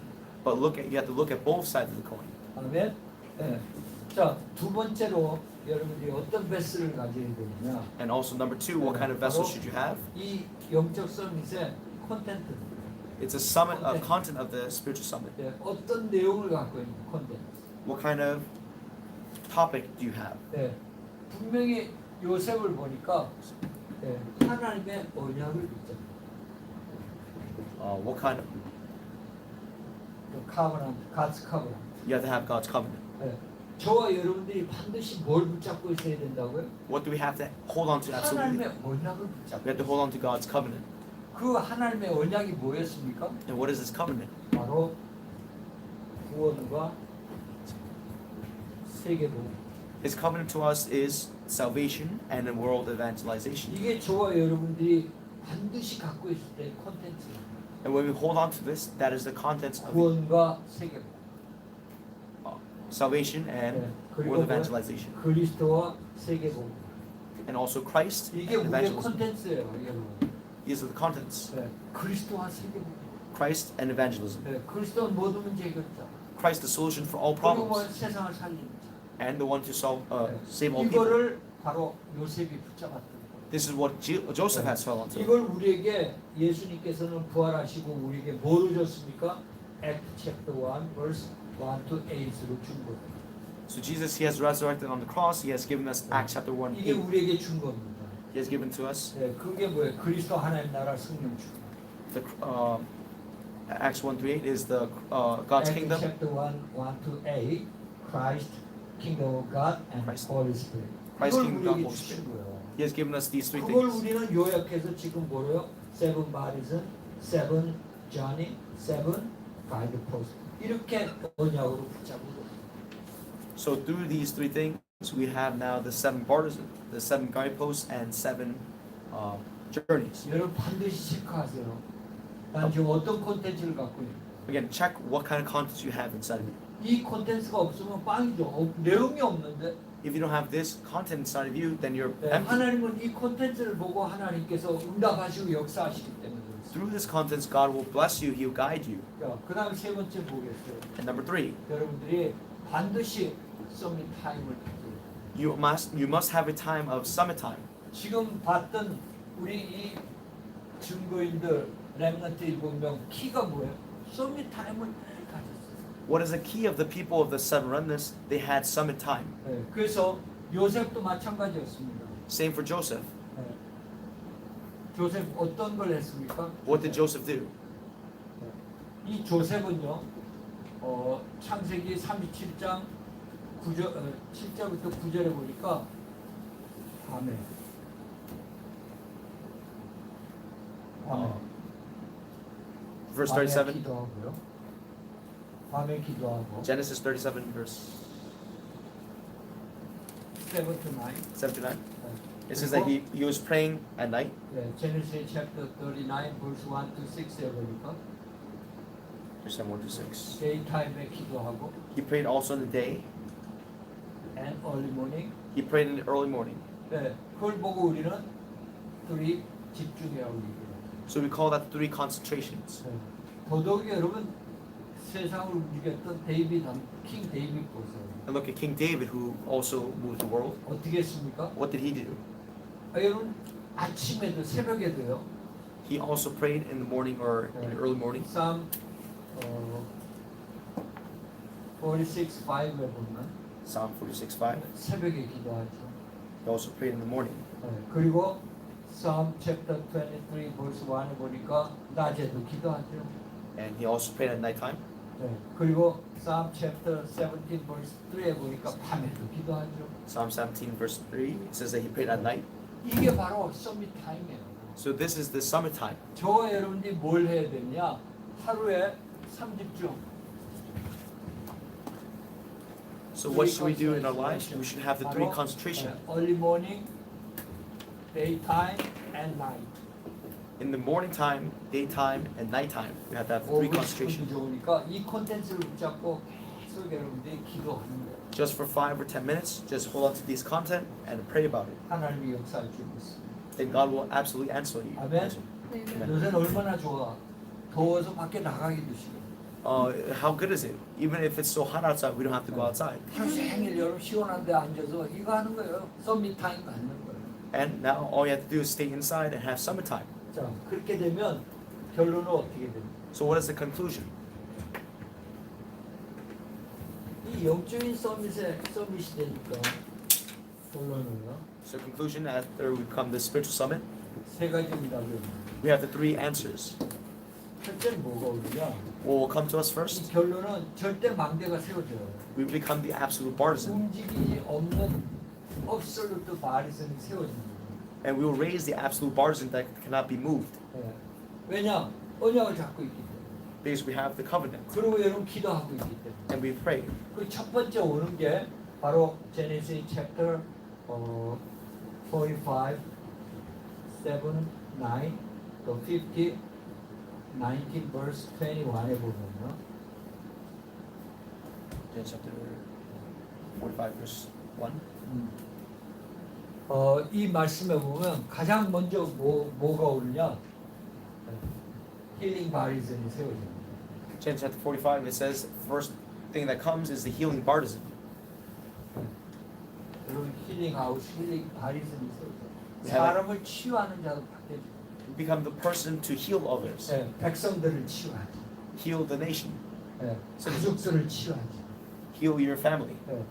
But you have to look at both sides of the coin. 아멘. 예. 자, 두 번째로 여러분들이 어떤 베스를 가져야 되느냐? And also, number two, what kind of vessel should you have? 이 영적 서밋의 콘텐트. It's a summit of content of the spiritual summit. 예, 어떤 내용을 갖고 있는 콘텐트. What kind of topic do you have? 예, 분명히 요셉을 보니까 예, 하나님의 언약을 믿잖아요. What kind of? 카버넌트, 가츠 카버넌트. You have to have God's covenant. 예, 저와 여러분들이 반드시 뭘 붙잡고 있어야 된다고요? What do we have to hold on to? 하나님의 Absolutely. 언약을 We 붙잡고. have to hold on to God's covenant. 그 하나님의 언약이 뭐였습니까? And what is this covenant? 바로 구원과 세계복음. His covenant to us is salvation and a world evangelization. 이게 저와 여러분들이 반드시 갖고 있을 때 콘텐츠. And when we hold on to this, that is the contents of 구원과 세계복음. salvation and 네, 그리고 world 뭐야? evangelization. 그리스도와 세계복음. And also Christ 이게 and 우리의 evangelism. 콘텐츠예요, 여러분. These are the contents. 네, 그리스도와 세계복음. Christ and evangelism. 네, 그리스도는 모든 문제 해결자. Christ the solution for all 그리고 뭐 problems 세상을 살리는 자. and the one to 네. save all people. 이거를 바로 요셉이 붙잡았던 거예요. This is what Joseph has held on to. 이걸 우리에게 예수님께서는 부활하시고 우리에게 뭐로 줬습니까? Act chapter 1 verse 1 to 8로 준 거예요. So Jesus, He has resurrected on the cross. He has given us Acts chapter 1, 이게 8. 우리에게 준 겁니다. He has given to us 네, 그게 뭐예요? 그리스도 하나님 나라 승령 주. the Acts 1 through 8 is the God's Act kingdom. chapter 1 to 8 Christ, kingdom of God and Christ. Holy Spirit. Christ, 이걸 kingdom, God, 우리에게 Holy 주신 Spirit. 거예요. He has given us these three 그걸 things. 우리는 요약해서 지금 뭐래요? Seven baptism, seven journey, seven guidepost. 이렇게 언약으로 붙잡고. So through these three things, we have now the 7 baptism, the 7 guideposts, and 7 journeys. 여러분 반드시 체크하세요. 난 지금 어떤 콘텐츠를 갖고 있는. Again, check what kind of contents you have inside of you. 이 콘텐츠가 없으면 빵이죠. 내용이 없는데. If you don't have this content inside of you, then you're 네, empty. 하나님은 이 콘텐츠를 보고 하나님께서 응답하시고 역사하시기 때문에 그렇습니다. Through this contents, God will bless you. He'll guide you. 그 다음 세 번째 보겠어요. And number 3, 여러분들이 반드시 서밋 타임을 가져요. you must have a time of summit time. 지금 봤던 우리 이 증거인들 렘넌트 7명 키가 뭐예요? 서밋 타임을 가졌어요. What is the key of the people of the 7 remnants? They had summit time. 네, 그래서 요셉도 마찬가지였습니다. Same for Joseph. 네. 조셉 어떤 걸 했습니까? What did Joseph do? 이 조셉은요, 창세기 37장 7절부터 9절에 보니까 아멘. verse 밤에 37. 기도하고요. 밤에 기도하고 Genesis 37, verse 7 to 9. 7 to 9. It says that he was praying at night. 네, 제네시스 chapter 39 verse 1 to 6에 보니까 Verse 1 to 6. daytime에 기도하고 He prayed also in the day. and early morning. He prayed in the early morning. 네, 그걸 보고 우리는 둘이 집중이라고 얘기해요. So we call that 3 concentrations. 네. 더더욱이 여러분 세상을 움직였던 킹 데이빗 보세요. And look at King David, who also moved the world. 어떻게 했습니까? What did he do? 여러분 아침에도 새벽에도요. He also prayed in the morning or in the early morning. Psalm 46:5에 보면 Psalm 46:5. 새벽에 기도하죠. He also prayed in the morning. 네, 그리고 Psalm chapter 23 verse 1에 보니까 낮에도 기도하죠. And he also prayed at nighttime. 네, 그리고 Psalm chapter 17 verse 3에 보니까 밤에도 기도하죠. Psalm 17 verse 3, it says that he prayed at night. 이게 바로 서밋 타임이에요. So this is the summit time. 저 여러분들이 뭘 해야 되냐? 하루에 3집중. So what should we do in our lives? We should have the 3 concentration. Early morning, daytime, and night. In the morning time, daytime, and nighttime, we have to have 3 concentration. 좋으니까 이 콘텐츠를 붙잡고 계속 여러분들이 기도하는 거예요. Just for 5 or 10 minutes, just hold on to this content and pray about it. 하나님이 역사할 줄 믿습니다. Then God will absolutely answer you. 아멘. Amen. 요새는 얼마나 좋아. 더워서 밖에 나가기도 싫어. How good is it? Even if it's so hot outside, we don't have to go outside. 하루 종일 여러분 시원한 데 앉아서 이거 하는 거예요. 썸밋 타임 갖는 거예요. And now all you have to do is stay inside and have summertime. 자, 그렇게 되면 결론은 어떻게 됩니까? So what is the conclusion? 이 영적인 서밋이 되니까 결론은요. So conclusion, after we come to the spiritual summit, 세 가지입니다. we have the 3 answers. 첫째는 뭐가 오느냐? What will come to us 이 first? 결론은 절대 망대가 세워져요. We become the absolute partisan. 움직이지 없는 absolute 바리선이 세워집니다. And we will raise the absolute partisan that cannot be moved. 예. 왜냐? 언약을 잡고 있기 때문에. Because we have the covenant. 그리고 여러분 기도하고 있기 때문에. And we pray. 그 첫 번째 오는 게 바로 제네시스 챕터 45, 7, 9, 또 50, 19 verse 21에 보면요. Genesis chapter 45 verse 1. 이 말씀에 보면 가장 먼저 뭐가 오느냐? 힐링 바리즌이 세워집니다. Genesis chapter 45, it says, first thing that comes is the healing partisan. 여러분 힐링 하우스, 힐링 바리즌이 세워져. 네. 사람을 치유하는 자로 바뀌어져. You become the person to heal others. 예, 백성들을 치유하지. Heal the nation. 예, 가족들을 치유하지. Heal your family. 예,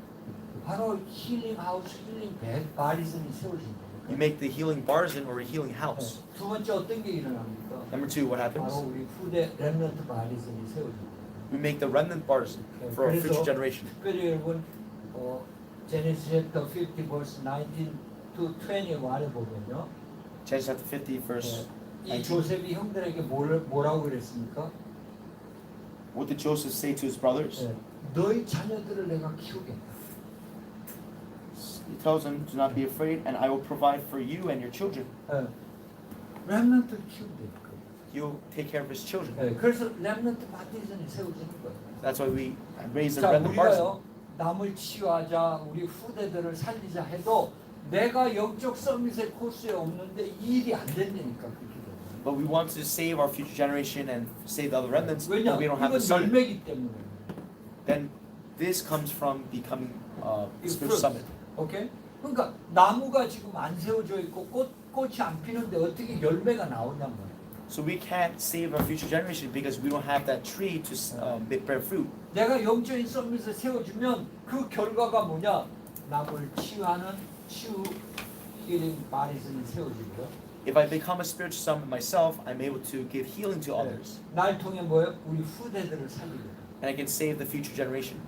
바로 힐링 하우스, 힐링 바리즌이 세워집니다. You make the healing partisan or a healing house. 예, 두 번째 어떤 게 일어납니까? Number 2, what 바로 happens? 우리 후대 렘넌트 바리즌이 세워집니다. We make the remnant partisan for our future generation. 특별히 여러분 제네시스 챕터 50 verse 19 to 21에 보면요. Genesis chapter 50, verse 이 19. 조셉이 형들에게 뭐라고 그랬습니까? What did Joseph say to his brothers? 예, 너희 자녀들을 내가 키우겠다. He tells them, do not be afraid, and I will provide for you and your children. 예, 렘넌트를 키우니까. He'll take care of his children. 예, 그래서 렘넌트 바티즌이 세워지는 거예요. That's why we raise the 자, remnant partisan. 우리가요 남을 치유하자, 우리 후대들을 살리자 해도 내가 영적 서밋의 코스에 없는데 이 일이 안 된다니까 그렇게 돼요. But we want to save our future generation and save the other remnants, 왜냐? but we don't have 이건 the summit. 열매기 때문에. Then this comes from becoming spiritual summit. 오케이? 그러니까 나무가 지금 안 세워져 있고 꽃이 안 피는데 어떻게 열매가 나오냔 말이야. So we can't save our future generation because we don't have that tree to bear fruit. 내가 영적인 서밋을 세워주면 그 결과가 뭐냐? 남을 치유하는 치유 힐링 바리즌이 세워지고요. If I become a spiritual summit myself, I'm able to give healing to others, 날 통해 뭐예요? 우리 후대들을 살리고. and I can save the future generation.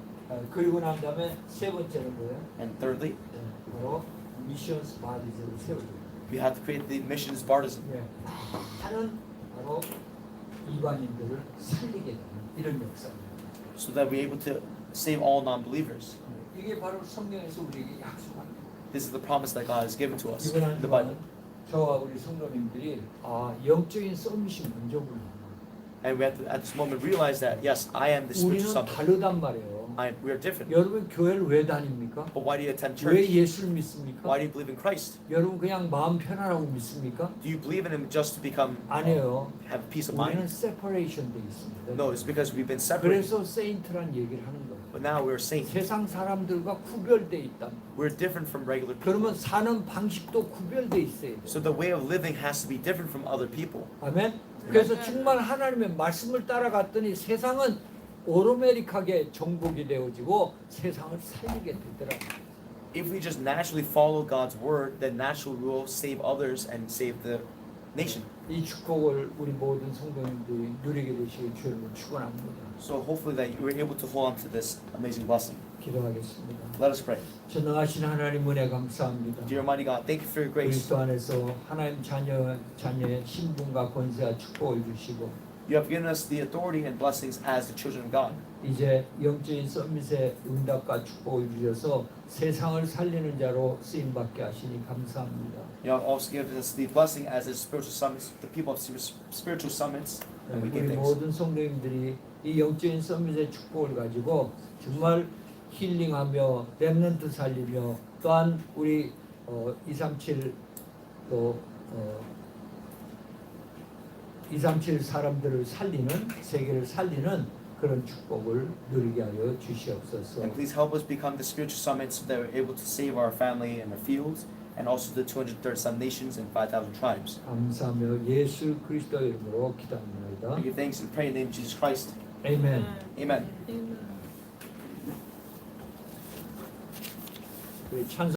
그리고 난 다음에 세 번째는 뭐예요? And thirdly, 바로 미션스 바리즌을 세워줘요. we have to create the missions partisan. 다른 바로 이방인들을 살리게 되는 이런 역사입니다. so that we're able to save all non-believers. 이게 바로 성경에서 우리에게 약속한 거예요. This is the promise that God has given to us 이번 in the Bible. 한 저와 우리 성도님들이 영적인 서밋이 먼저 불러. And we have to, at this moment, realize that, yes, I am the spiritual 우리는 son. 다르단 말이에요. We are different. 여러분 교회를 왜 다닙니까? But why do you attend 왜 church? 예수를 믿습니까? Why do you believe in Christ? 여러분 그냥 마음 편하라고 믿습니까? Do you believe in Him just to become, 아니에요. have peace of 우리는 mind? separation 돼 있습니다. No, it's because we've been separated. 그래서 세인트란 얘기를 하는 거예요. But now we're saints. 세상 사람들과 구별돼 있다. We're different from regular people. 그러면 사는 방식도 구별돼 있어야 돼요. So the way of living has to be different from other people. 아멘. 그래서 정말 하나님의 말씀을 따라갔더니 세상은 오르메릭하게 정복이 되어지고 세상을 살리게 되더라고요. If we just naturally follow God's word, then naturally we will save others and save the nation. 이 축복을 우리 모든 성도님들이 누리게 되시길 주를 축원합니다. So hopefully that you were able to hold on to this amazing blessing. 기도하겠습니다. Let us pray. 전능하신 하나님 은혜 감사합니다. Dear Almighty God, thank you for your grace. 그리스도 안에서 하나님 자녀의 신분과 권세와 축복을 주시고 You have given us the authority and blessings as the children of God. 이제 영적인 서밋의 응답과 축복을 주셔서 세상을 살리는 자로 쓰임 받게 하시니 감사합니다. You have also given us the blessing as the spiritual summits, the people of spiritual summits, and we give 우리 thanks. 모든 성도님들이 이 영적인 서밋의 축복을 가지고 정말 힐링하며 렘넌트 살리며 또한 우리 237 또 237 사람들을 살리는 세계를 살리는 그런 축복을 누리게 하여 주시옵소서. And please help us become the spiritual summits so that we're able to save our family and our fields, and also the 237 nations and 5,000 tribes. 감사하며 예수 그리스도 이름으로 기도합니다. We give thanks and pray in the name of Jesus Christ. 아멘. Amen. Amen. 우리 찬송